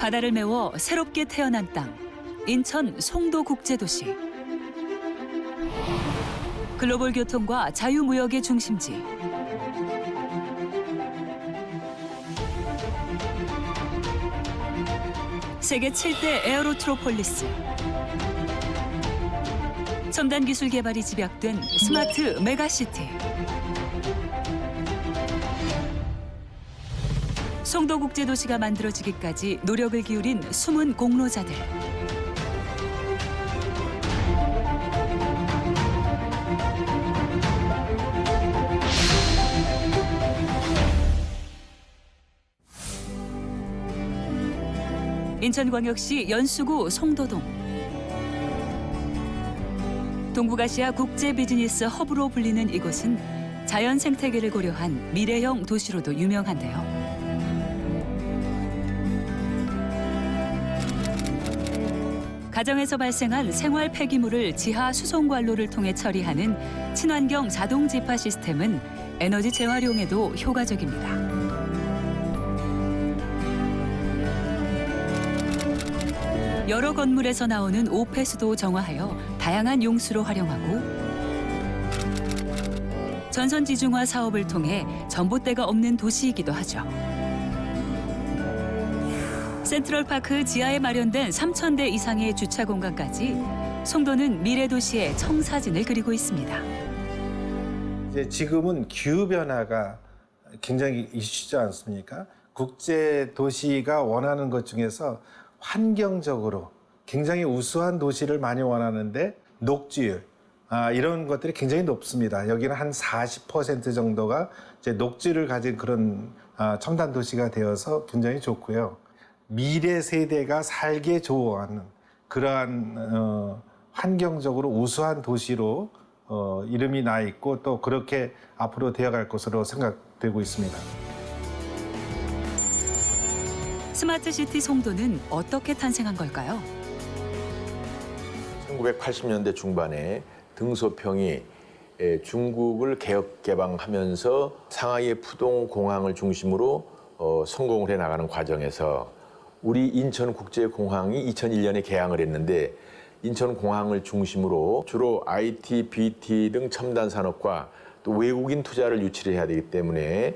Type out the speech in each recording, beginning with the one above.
바다를 메워 새롭게 태어난 땅, 인천 송도국제도시. 글로벌 교통과 자유무역의 중심지. 세계 7대 에어로트로폴리스. 첨단 기술 개발이 집약된 스마트 메가시티. 송도국제도시가 만들어지기까지 노력을 기울인 숨은 공로자들. 인천광역시 연수구 송도동. 동북아시아 국제 비즈니스 허브로 불리는 이곳은 자연 생태계를 고려한 미래형 도시로도 유명한데요. 가정에서 발생한 생활 폐기물을 지하 수송관로를 통해 처리하는 친환경 자동 지파 시스템은 에너지 재활용에도 효과적입니다. 여러 건물에서 나오는 오폐수도 정화하여 다양한 용수로 활용하고 전선지중화 사업을 통해 전봇대가 없는 도시이기도 하죠. 센트럴파크 지하에 마련된 3,000대 이상의 주차 공간까지 송도는 미래도시의 청사진을 그리고 있습니다. 이제 지금은 기후 변화가 굉장히 이슈지 않습니까? 국제 도시가 원하는 것 중에서 환경적으로 굉장히 우수한 도시를 많이 원하는데 녹지율 이런 것들이 굉장히 높습니다. 여기는 한 40% 정도가 이제 녹지를 가진 그런 첨단 도시가 되어서 굉장히 좋고요. 미래 세대가 살기 좋아하는 그러한 환경적으로 우수한 도시로 이름이 나 있고 또 그렇게 앞으로 되어갈 것으로 생각되고 있습니다. 스마트시티 송도는 어떻게 탄생한 걸까요? 1980년대 중반에 등소평이 중국을 개혁 개방하면서 상하이의 푸동 공항을 중심으로 성공을 해나가는 과정에서 우리 인천국제공항이 2001년에 개항을 했는데 인천공항을 중심으로 주로 IT, BT 등 첨단 산업과 또 외국인 투자를 유치를 해야 되기 때문에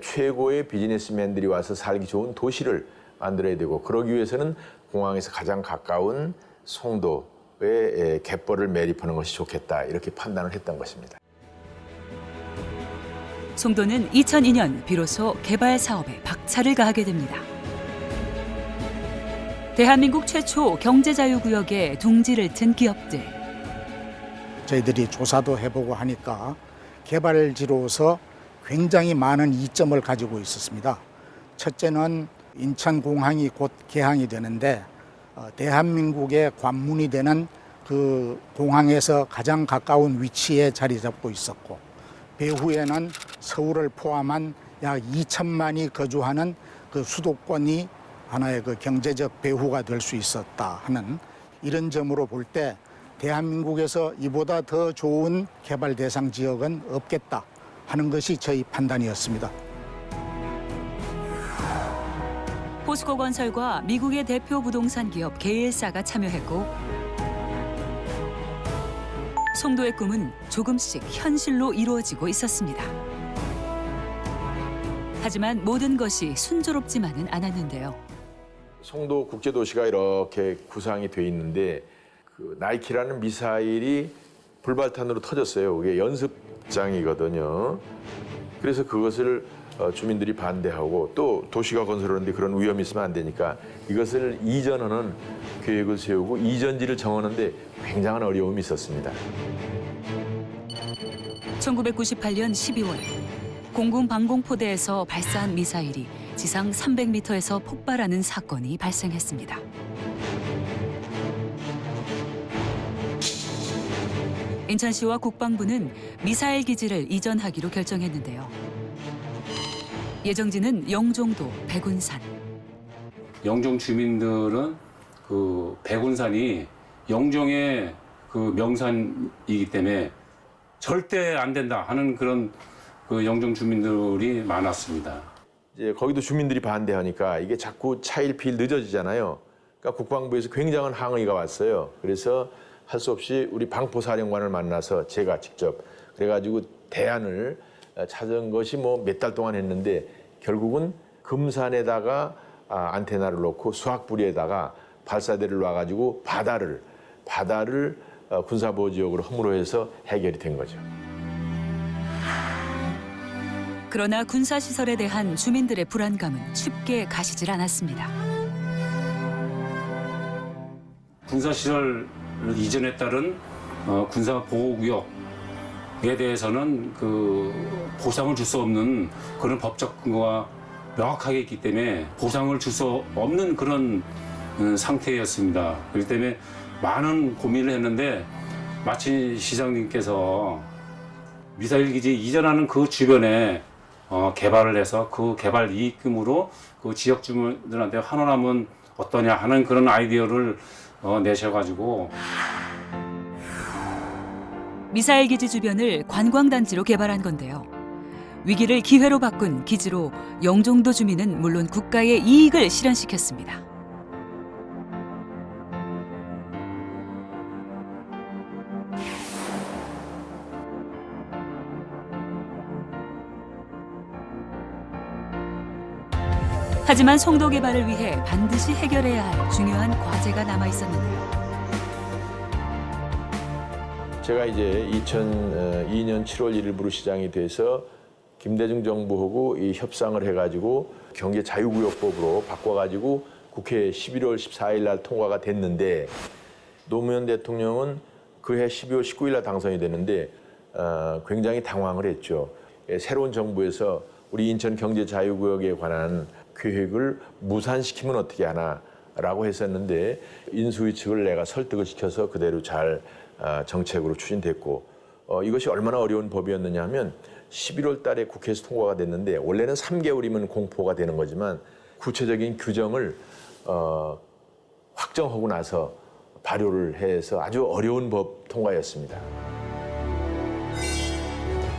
최고의 비즈니스맨들이 와서 살기 좋은 도시를 만들어야 되고 그러기 위해서는 공항에서 가장 가까운 송도에 갯벌을 매립하는 것이 좋겠다 이렇게 판단을 했던 것입니다. 송도는 2002년 비로소 개발 사업에 박차를 가하게 됩니다. 대한민국 최초 경제자유구역에 둥지를 튼 기업들. 저희들이 조사도 해보고 하니까 개발지로서 굉장히 많은 이점을 가지고 있었습니다. 첫째는 인천공항이 곧 개항이 되는데 대한민국의 관문이 되는 그 공항에서 가장 가까운 위치에 자리 잡고 있었고 배후에는 서울을 포함한 약 2천만이 거주하는 그 수도권이 하나의 그 경제적 배후가 될 수 있었다 하는 이런 점으로 볼 때 대한민국에서 이보다 더 좋은 개발 대상 지역은 없겠다 하는 것이 저희 판단이었습니다. 포스코 건설과 미국의 대표 부동산 기업 게일사가 참여했고 송도의 꿈은 조금씩 현실로 이루어지고 있었습니다. 하지만 모든 것이 순조롭지만은 않았는데요. 송도 국제도시가 이렇게 구상이 돼 있는데 그 나이키라는 미사일이 불발탄으로 터졌어요. 그게 연습장이거든요. 그래서 그것을 주민들이 반대하고 또 도시가 건설하는데 그런 위험이 있으면 안 되니까 이것을 이전하는 계획을 세우고 이전지를 정하는데 굉장한 어려움이 있었습니다. 1998년 12월 공군 방공포대에서 발사한 미사일이 지상 300m에서 폭발하는 사건이 발생했습니다. 인천시와 국방부는 미사일 기지를 이전하기로 결정했는데요. 예정지는 영종도, 백운산. 영종 주민들은 그 백운산이 영종의 그 명산이기 때문에 절대 안 된다 하는 그런 그 영종 주민들이 많았습니다. 이제 거기도 주민들이 반대하니까 이게 자꾸 차일피일 늦어지잖아요. 그러니까 국방부에서 굉장한 항의가 왔어요. 그래서 할 수 없이 우리 방포사령관을 만나서 제가 직접 그래가지고 대안을 찾은 것이 뭐 몇 달 동안 했는데 결국은 금산에다가 안테나를 놓고 수학부리에다가 발사대를 놔가지고 바다를 군사보호지역으로 허물어해서 해결이 된 거죠. 그러나 군사시설에 대한 주민들의 불안감은 쉽게 가시질 않았습니다. 군사시설 이전에 따른 군사보호구역에 대해서는 그 보상을 줄 수 없는 그런 법적 근거가 명확하게 있기 때문에 보상을 줄 수 없는 그런 상태였습니다. 그렇기 때문에 많은 고민을 했는데 마침 시장님께서 미사일 기지 이전하는 그 주변에 개발을 해서 그 개발 이익금으로 그 지역 주민들한테 환원하면 어떠냐 하는 그런 아이디어를 내셔가지고 미사일 기지 주변을 관광단지로 개발한 건데요. 위기를 기회로 바꾼 기지로 영종도 주민은 물론 국가의 이익을 실현시켰습니다. 하지만 송도 개발을 위해 반드시 해결해야 할 중요한 과제가 남아 있었는데요. 제가 이제 2002년 7월 1일부로 시장이 돼서 김대중 정부하고 이 협상을 해가지고 경제자유구역법으로 바꿔가지고 국회 11월 14일 날 통과가 됐는데 노무현 대통령은 그해 12월 19일 날 당선이 됐는데 굉장히 당황을 했죠. 새로운 정부에서 우리 인천 경제자유구역에 관한 계획을 무산시키면 어떻게 하나라고 했었는데 인수위 측을 내가 설득을 시켜서 그대로 잘 정책으로 추진됐고 이것이 얼마나 어려운 법이었느냐 하면 11월 달에 국회에서 통과가 됐는데 원래는 3개월이면 공포가 되는 거지만 구체적인 규정을 확정하고 나서 발효를 해서 아주 어려운 법 통과였습니다.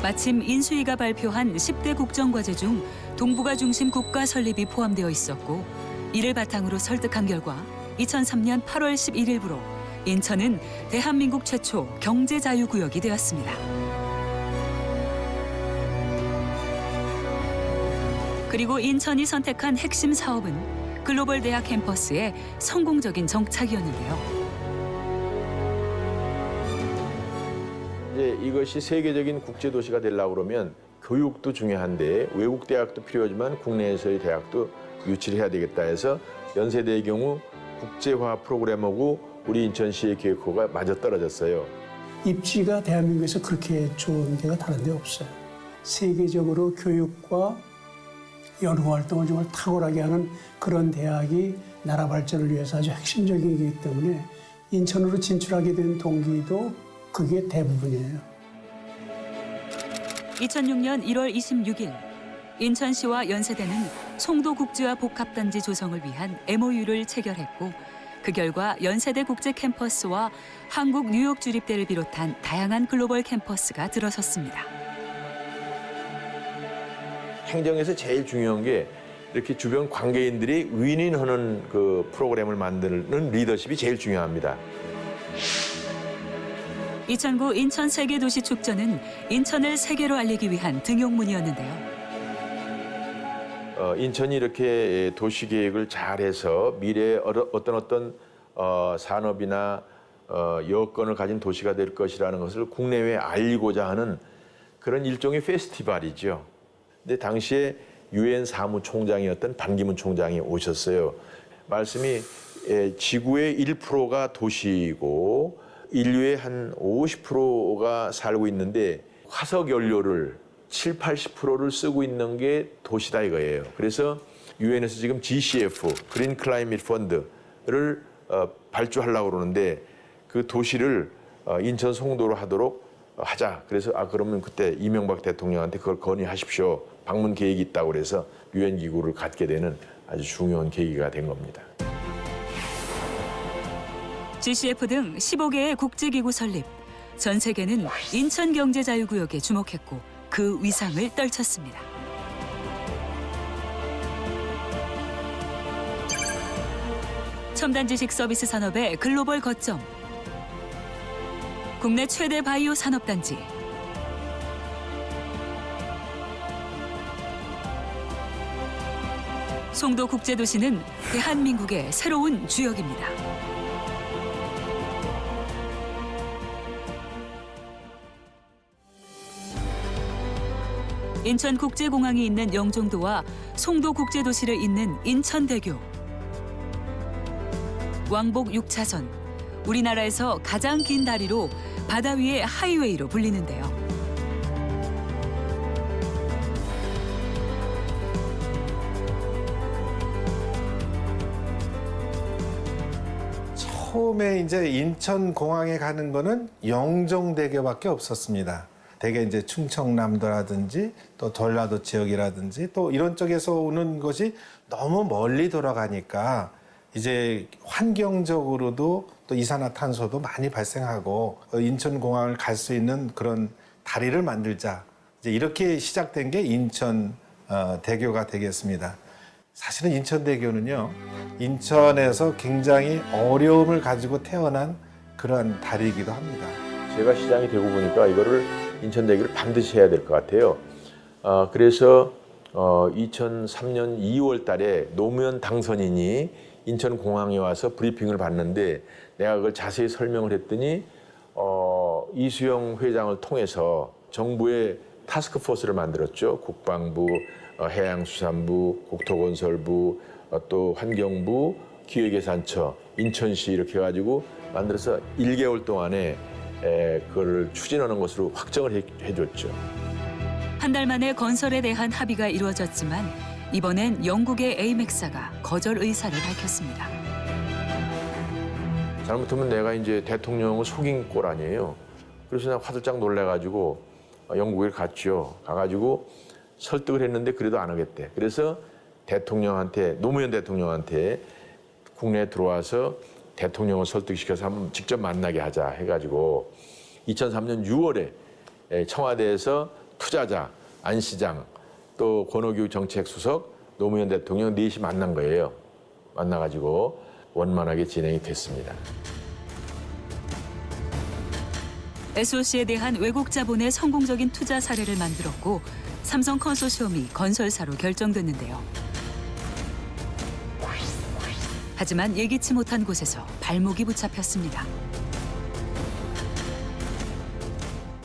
마침 인수위가 발표한 10대 국정과제 중 동북아 중심 국가 설립이 포함되어 있었고 이를 바탕으로 설득한 결과 2003년 8월 11일부로 인천은 대한민국 최초 경제자유구역이 되었습니다. 그리고 인천이 선택한 핵심 사업은 글로벌 대학 캠퍼스의 성공적인 정착이었는데요. 이제 이것이 세계적인 국제도시가 되려고 그러면 교육도 중요한데 외국 대학도 필요하지만 국내에서의 대학도 유치를 해야 되겠다 해서 연세대의 경우 국제화 프로그램하고 우리 인천시의 계획호가 맞아떨어졌어요. 입지가 대한민국에서 그렇게 좋은 데가 다른 데 없어요. 세계적으로 교육과 연구 활동을 정말 탁월하게 하는 그런 대학이 나라 발전을 위해서 아주 핵심적이기 때문에 인천으로 진출하게 된 동기도 그게 대부분이에요. 2006년 1월 26일 인천시와 연세대는 송도국제화 복합단지 조성을 위한 MOU를 체결했고 그 결과 연세대 국제 캠퍼스와 한국 뉴욕 주립대를 비롯한 다양한 글로벌 캠퍼스가 들어섰습니다. 행정에서 제일 중요한 게 이렇게 주변 관계인들이 윈윈하는 그 프로그램을 만드는 리더십이 제일 중요합니다. 2009 인천 세계도시 축전은 인천을 세계로 알리기 위한 등용문이었는데요. 인천이 이렇게 도시 계획을 잘해서 미래에 어떤 산업이나 여건을 가진 도시가 될 것이라는 것을 국내외에 알리고자 하는 그런 일종의 페스티벌이죠. 근데 당시에 유엔 사무총장이었던 반기문 총장이 오셨어요. 말씀이 지구의 1%가 도시이고 인류의 한 50%가 살고 있는데 화석 연료를 7, 80%를 쓰고 있는 게 도시다 이거예요. 그래서 유엔에서 지금 GCF, 그린 클라이밋 펀드를 발주하려고 그러는데 그 도시를 인천 송도로 하도록 하자. 그래서 그러면 그때 이명박 대통령한테 그걸 건의하십시오. 방문 계획이 있다고 그래서 유엔 기구를 갖게 되는 아주 중요한 계기가 된 겁니다. GCF 등 15개의 국제기구 설립. 전 세계는 인천경제자유구역에 주목했고 그 위상을 떨쳤습니다. 첨단 지식 서비스 산업의 글로벌 거점. 국내 최대 바이오 산업단지. 송도 국제도시는 대한민국의 새로운 주역입니다. 인천국제공항이 있는 영종도와 송도국제도시를 잇는 인천대교. 왕복 6차선, 우리나라에서 가장 긴 다리로 바다 위의 하이웨이로 불리는데요. 처음에 이제 인천공항에 가는 거는 영종대교밖에 없었습니다. 대개 이제 충청남도라든지 또 전라도 지역이라든지 또 이런 쪽에서 오는 것이 너무 멀리 돌아가니까 이제 환경적으로도 또 이산화탄소도 많이 발생하고 인천공항을 갈 수 있는 그런 다리를 만들자. 이제 이렇게 시작된 게 인천 대교가 되겠습니다. 사실은 인천대교는요, 인천에서 굉장히 어려움을 가지고 태어난 그러한 다리이기도 합니다. 제가 시장이 되고 보니까 이거를 인천대교를 반드시 해야 될 것 같아요. 그래서 2003년 2월 달에 노무현 당선인이 인천공항에 와서 브리핑을 받는데 내가 그걸 자세히 설명을 했더니 이수영 회장을 통해서 정부의 타스크포스를 만들었죠. 국방부, 해양수산부, 국토건설부, 또 환경부, 기획예산처, 인천시 이렇게 해가지고 만들어서 1개월 동안에 그걸 추진하는 것으로 확정을 해줬죠. 한 달 만에 건설에 대한 합의가 이루어졌지만 이번엔 영국의 에이맥사가 거절 의사를 밝혔습니다. 잘못하면 내가 이제 대통령을 속인 꼴 아니에요. 그래서 내가 화들짝 놀래가지고 영국에 갔죠. 가가지고 설득을 했는데 그래도 안 하겠대. 그래서 대통령한테, 노무현 대통령한테 국내에 들어와서 대통령을 설득시켜서 한번 직접 만나게 하자 해가지고 2003년 6월에 청와대에서 투자자, 안 시장, 또 권오규 정책수석, 노무현 대통령 넷이 만난 거예요. 만나가지고 원만하게 진행이 됐습니다. SOC에 대한 외국 자본의 성공적인 투자 사례를 만들었고 삼성 컨소시엄이 건설사로 결정됐는데요. 하지만 예기치 못한 곳에서 발목이 붙잡혔습니다.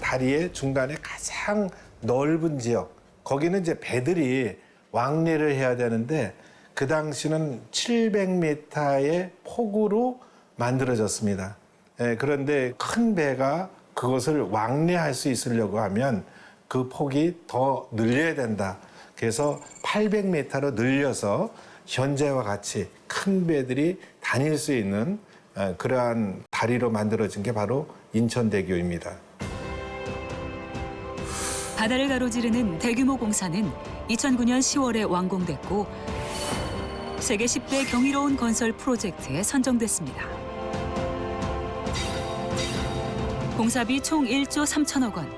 다리의 중간에 가장 넓은 지역, 거기는 이제 배들이 왕래를 해야 되는데 그 당시는 700m의 폭으로 만들어졌습니다. 그런데 큰 배가 그것을 왕래할 수 있으려고 하면 그 폭이 더 늘려야 된다. 그래서 800m로 늘려서 현재와 같이 큰 배들이 다닐 수 있는 그러한 다리로 만들어진 게 바로 인천대교입니다. 바다를 가로지르는 대규모 공사는 2009년 10월에 완공됐고 세계 10대 경이로운 건설 프로젝트에 선정됐습니다. 공사비 총 1조 3천억 원,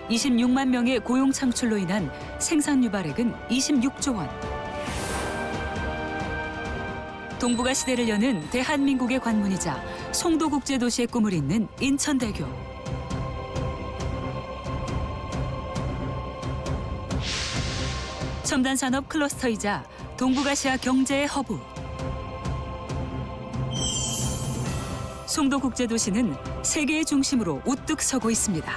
26만 명의 고용 창출로 인한 생산 유발액은 26조 원. 동북아 시대를 여는 대한민국의 관문이자 송도국제도시의 꿈을 잇는 인천대교. 첨단 산업 클러스터이자 동북아시아 경제의 허브. 송도국제도시는 세계의 중심으로 우뚝 서고 있습니다.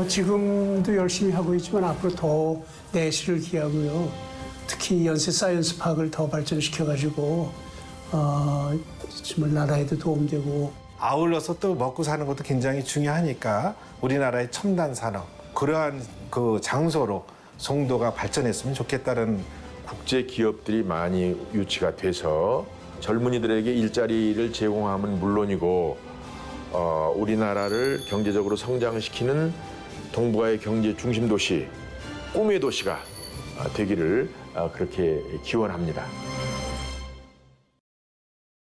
지금도 열심히 하고 있지만 앞으로 더 내실을 기하고요. 특히 연세 사이언스 파크를 더 발전시켜가지고 정말 나라에도 도움되고. 아울러서 또 먹고 사는 것도 굉장히 중요하니까 우리나라의 첨단 산업, 그러한 그 장소로 송도가 발전했으면 좋겠다는 국제 기업들이 많이 유치가 돼서 젊은이들에게 일자리를 제공하면 물론이고 우리나라를 경제적으로 성장시키는 동북아의 경제 중심 도시, 꿈의 도시가 되기를 그렇게 기원합니다.